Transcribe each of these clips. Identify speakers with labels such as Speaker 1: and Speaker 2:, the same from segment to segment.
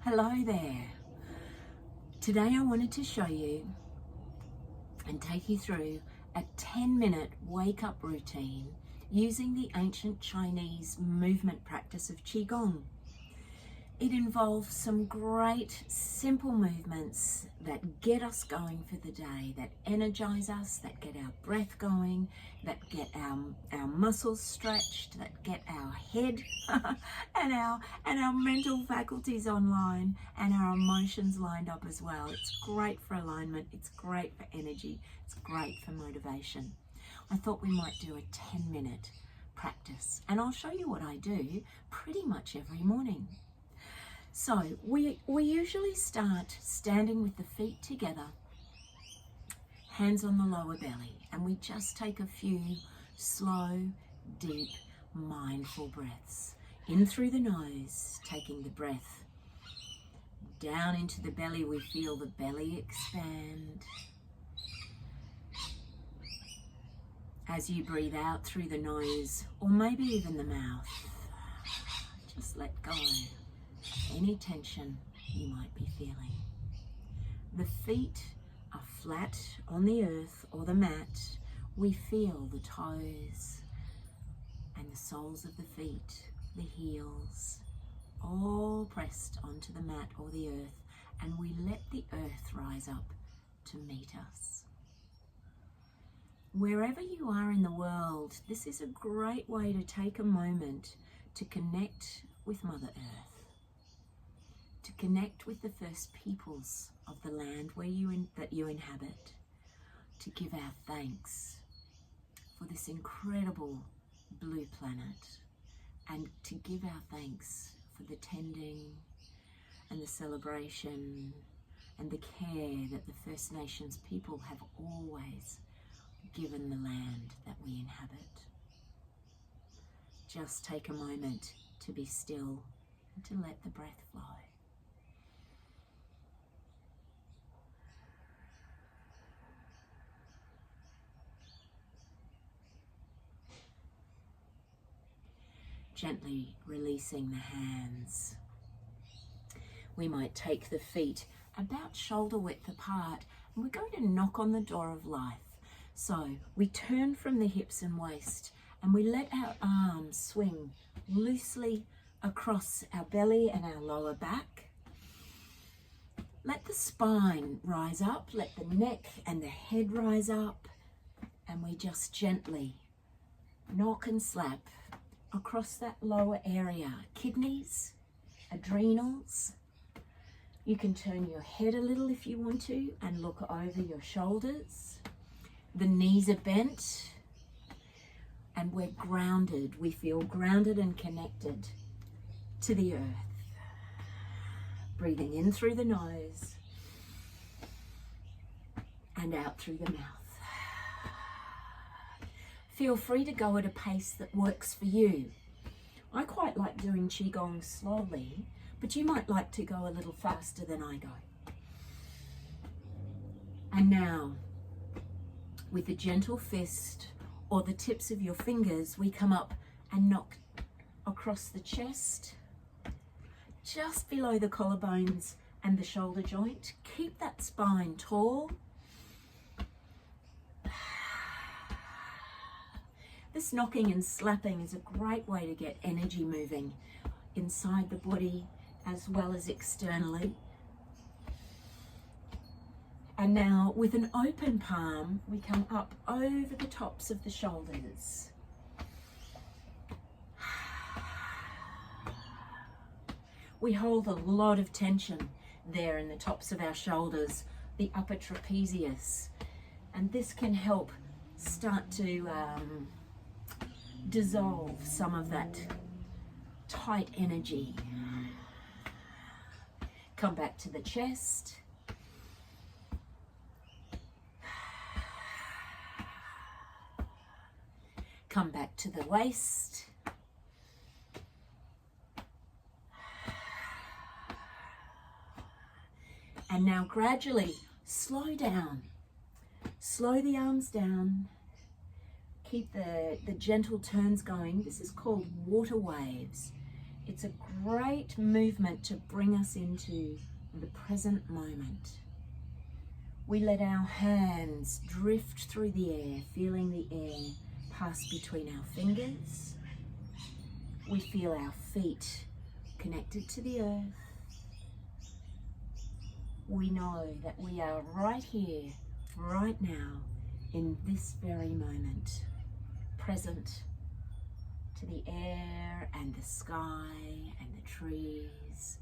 Speaker 1: Hello there. Today I wanted to show you and take you through a 10-minute wake-up routine using the ancient Chinese movement practice of Qigong. It involves some great simple movements that get us going for the day, that energize us, that get our breath going, that get our muscles stretched, that get our head and our mental faculties online and our emotions lined up as well. It's great for alignment, it's great for energy, it's great for motivation. I thought we might do a 10-minute practice, and I'll show you what I do pretty much every morning. So we usually start standing with the feet together, hands on the lower belly, and we just take a few slow, deep, mindful breaths. In through the nose, taking the breath down into the belly. We feel the belly expand. As you breathe out through the nose, or maybe even the mouth, just let go any tension you might be feeling. The feet are flat on the earth or the mat. We feel the toes and the soles of the feet, the heels, all pressed onto the mat or the earth, and we let the earth rise up to meet us. Wherever you are in the world, this is a great way to take a moment to connect with Mother Earth, to connect with the first peoples of the land that you inhabit, to give our thanks for this incredible blue planet, and to give our thanks for the tending and the celebration and the care that the First Nations people have always given the land that we inhabit. Just take a moment to be still and to let the breath flow. Gently releasing the hands. We might take the feet about shoulder width apart, and we're going to knock on the door of life. So we turn from the hips and waist, and we let our arms swing loosely across our belly and our lower back. Let the spine rise up, let the neck and the head rise up, and we just gently knock and slap across that lower area, kidneys, adrenals. You can turn your head a little if you want to and look over your shoulders. The knees are bent and we're grounded. We feel grounded and connected to the earth. Breathing in through the nose and out through the mouth. Feel free to go at a pace that works for you. I quite like doing Qigong slowly, but you might like to go a little faster than I go. And now, with a gentle fist or the tips of your fingers, we come up and knock across the chest, just below the collarbones and the shoulder joint. Keep that spine tall. This knocking and slapping is a great way to get energy moving inside the body as well as externally. And now with an open palm, we come up over the tops of the shoulders. We hold a lot of tension there in the tops of our shoulders, the upper trapezius, and this can help start to dissolve some of that tight energy. Come back to the chest. Come back to the waist. And now gradually slow down. Slow the arms down. Keep the gentle turns going. This is called water waves. It's a great movement to bring us into the present moment. We let our hands drift through the air, feeling the air pass between our fingers. We feel our feet connected to the earth. We know that we are right here, right now, in this very moment, present to the air and the sky and the trees,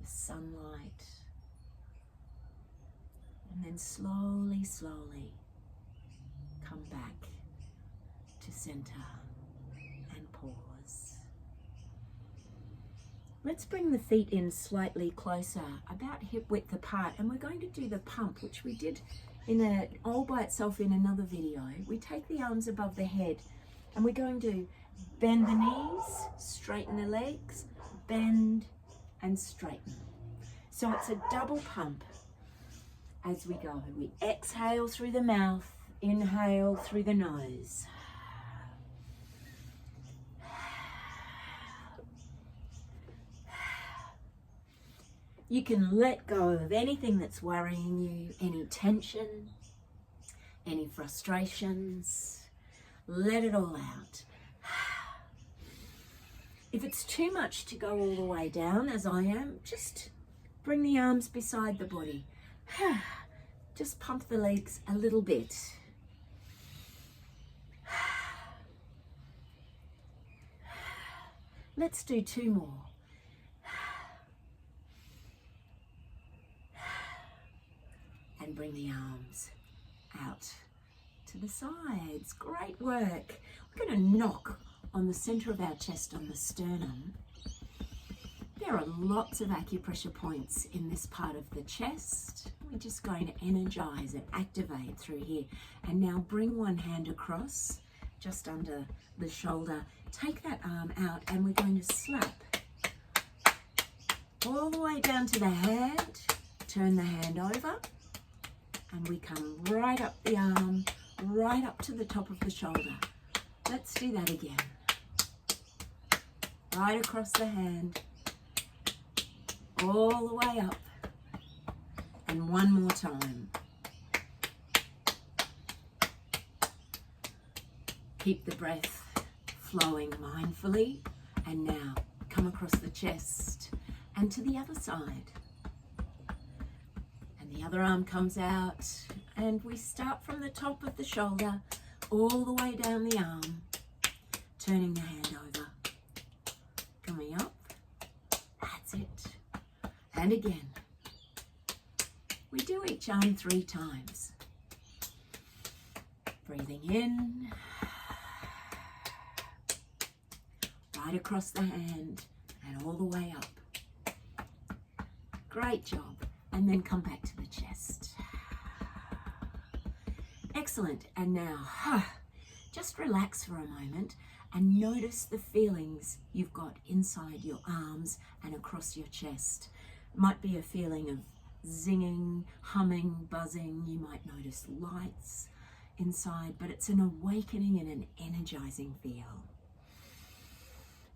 Speaker 1: the sunlight. And then slowly, slowly come back to center and pause. Let's bring the feet in slightly closer, about hip width apart, and we're going to do the pump, which we did all by itself in another video. We take the arms above the head and we're going to bend the knees, straighten the legs, bend and straighten. So it's a double pump. As we go, we exhale through the mouth, inhale through the nose. You can let go of anything that's worrying you, any tension, any frustrations. Let it all out. If it's too much to go all the way down, as I am, just bring the arms beside the body. Just pump the legs a little bit. Let's do 2 more. And bring the arms out to the sides. Great work. We're going to knock on the center of our chest, on the sternum. There are lots of acupressure points in this part of the chest. We're just going to energize and activate through here. And now bring one hand across, just under the shoulder. Take that arm out and we're going to slap all the way down to the hand. Turn the hand over and we come right up the arm, right up to the top of the shoulder. Let's do that again. Right across the hand, all the way up, and one more time. Keep the breath flowing mindfully, and now come across the chest and to the other side. And the other arm comes out, and we start from the top of the shoulder all the way down the arm, turning the hand over, coming up. That's it. And again. We do each arm 3 times. Breathing in, right across the hand and all the way up. Great job. And then come back to the chest. Excellent. And now, just relax for a moment and notice the feelings you've got inside your arms and across your chest. It might be a feeling of zinging, humming, buzzing. You might notice lights inside, but it's an awakening and an energizing feel.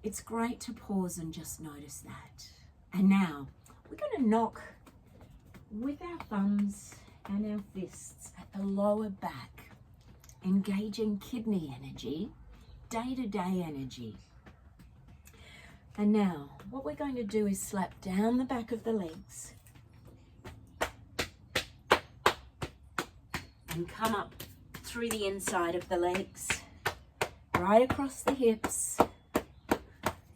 Speaker 1: It's great to pause and just notice that. And now we're going to knock with our thumbs and our fists at the lower back, engaging kidney energy, day-to-day energy. And now what we're going to do is slap down the back of the legs and come up through the inside of the legs, right across the hips.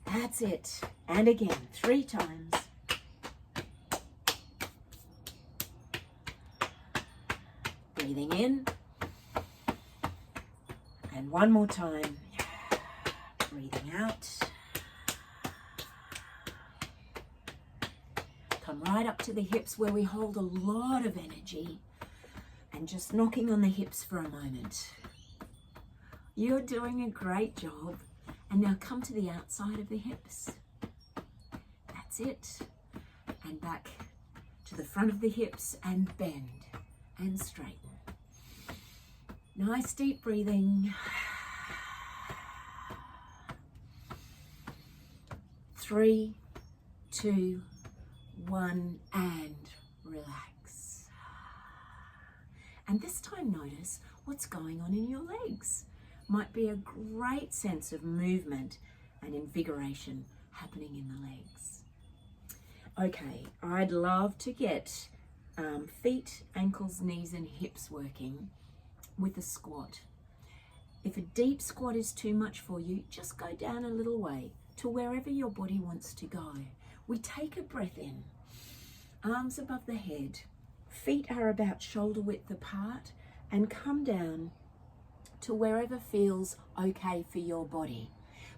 Speaker 1: That's it. And again, 3 times. Breathing in. And one more time. Breathing out. Come right up to the hips where we hold a lot of energy. And just knocking on the hips for a moment. You're doing a great job. And now come to the outside of the hips. That's it. And back to the front of the hips and bend and straighten. Nice deep breathing. 3, 2, 1, and relax. And this time notice what's going on in your legs. Might be a great sense of movement and invigoration happening in the legs. Okay, I'd love to get feet, ankles, knees and hips working with a squat. If a deep squat is too much for you, just go down a little way to wherever your body wants to go. We take a breath in, arms above the head, feet are about shoulder width apart, and come down to wherever feels okay for your body.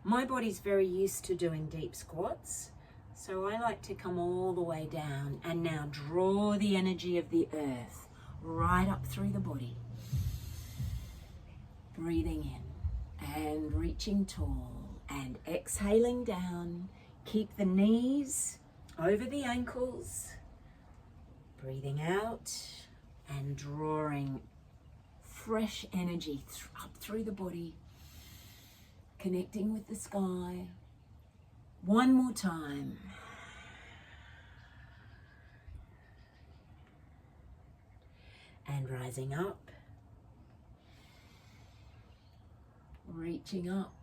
Speaker 1: My body's very used to doing deep squats, so I like to come all the way down and now draw the energy of the earth right up through the body. Breathing in and reaching tall and exhaling down. Keep the knees over the ankles. Breathing out and drawing fresh energy up through the body, connecting with the sky. One more time. And rising up, reaching up.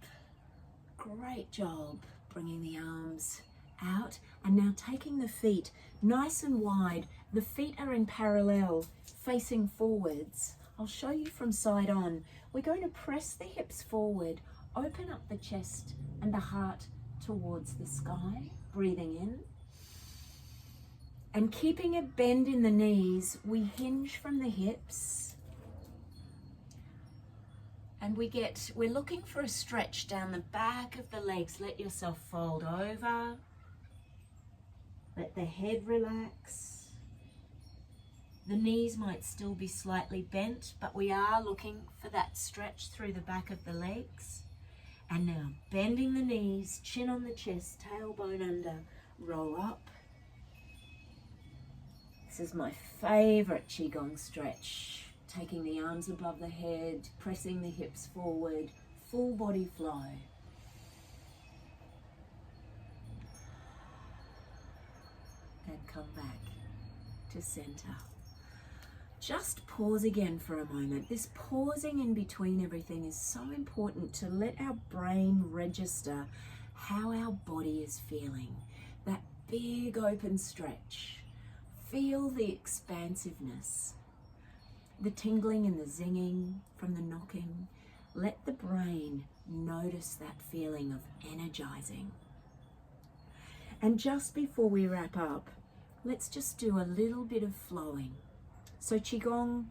Speaker 1: Great job bringing the arms out, and now taking the feet nice and wide. The feet are in parallel, facing forwards. I'll show you from side on. We're going to press the hips forward, open up the chest and the heart towards the sky, breathing in. And keeping a bend in the knees, we hinge from the hips. And we're looking for a stretch down the back of the legs. Let yourself fold over. Let the head relax. The knees might still be slightly bent, but we are looking for that stretch through the back of the legs. And now bending the knees, chin on the chest, tailbone under, roll up. This is my favorite Qigong stretch. Taking the arms above the head, pressing the hips forward, full body flow. And come back to center. Just pause again for a moment. This pausing in between everything is so important to let our brain register how our body is feeling. That big open stretch. Feel the expansiveness. The tingling and the zinging from the knocking. Let the brain notice that feeling of energizing. And just before we wrap up, let's just do a little bit of flowing. So Qigong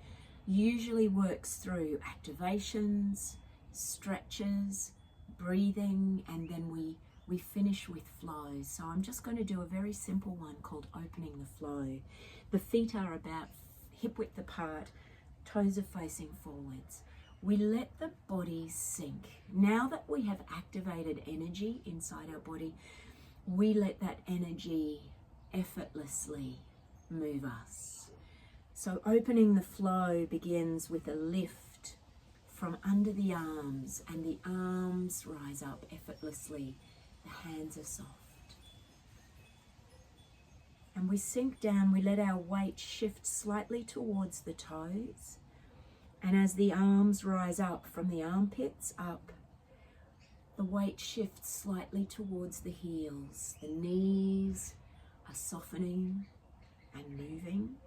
Speaker 1: usually works through activations, stretches, breathing, and then we finish with flows. So I'm just going to do a very simple one called opening the flow. The feet are about hip width apart, toes are facing forwards. We let the body sink. Now that we have activated energy inside our body, we let that energy effortlessly move us. So opening the flow begins with a lift from under the arms, and the arms rise up effortlessly. The hands are soft. And we sink down, we let our weight shift slightly towards the toes. And as the arms rise up from the armpits up, the weight shifts slightly towards the heels. The knees are softening and moving.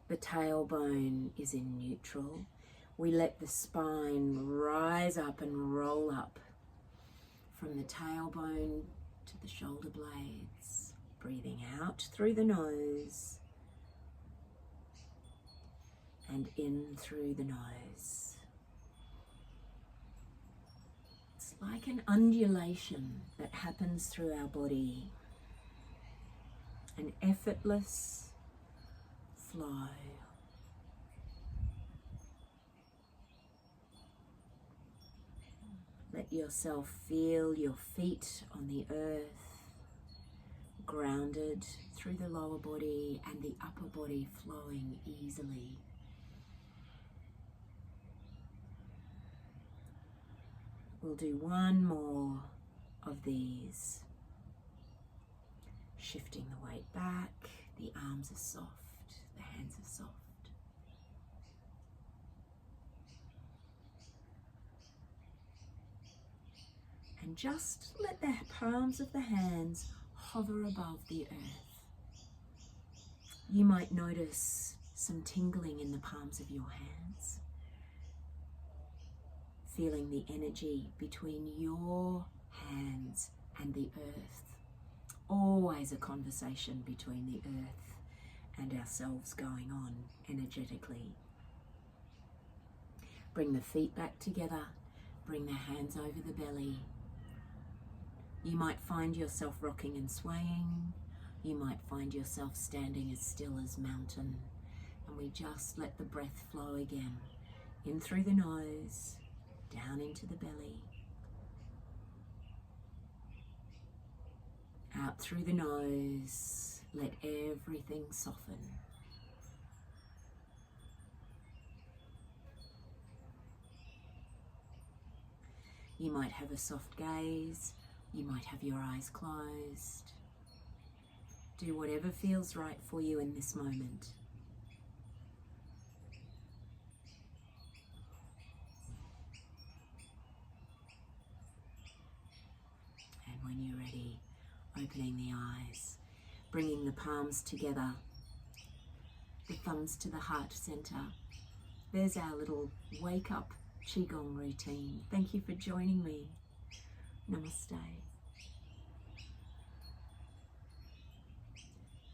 Speaker 1: The tailbone is in neutral. We let the spine rise up and roll up from the tailbone to the shoulder blades. Breathing out through the nose and in through the nose. It's like an undulation that happens through our body. An effortless flow. Let yourself feel your feet on the earth, grounded through the lower body and the upper body flowing easily. We'll do one more of these. Shifting the weight back, the arms are soft, the hands are soft. And just let the palms of the hands hover above the earth. You might notice some tingling in the palms of your hands, feeling the energy between your hands and the earth. Always a conversation between the earth and ourselves going on energetically. Bring the feet back together, bring the hands over the belly. You might find yourself rocking and swaying. You might find yourself standing as still as mountain. And we just let the breath flow again. In through the nose, down into the belly. Out through the nose, let everything soften. You might have a soft gaze. You might have your eyes closed. Do whatever feels right for you in this moment. And when you're ready, opening the eyes, bringing the palms together, the thumbs to the heart center. There's our little wake up Qigong routine. Thank you for joining me. Namaste.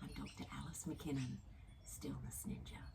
Speaker 1: I'm Dr. Alice MacKinnon, Stillness Ninja.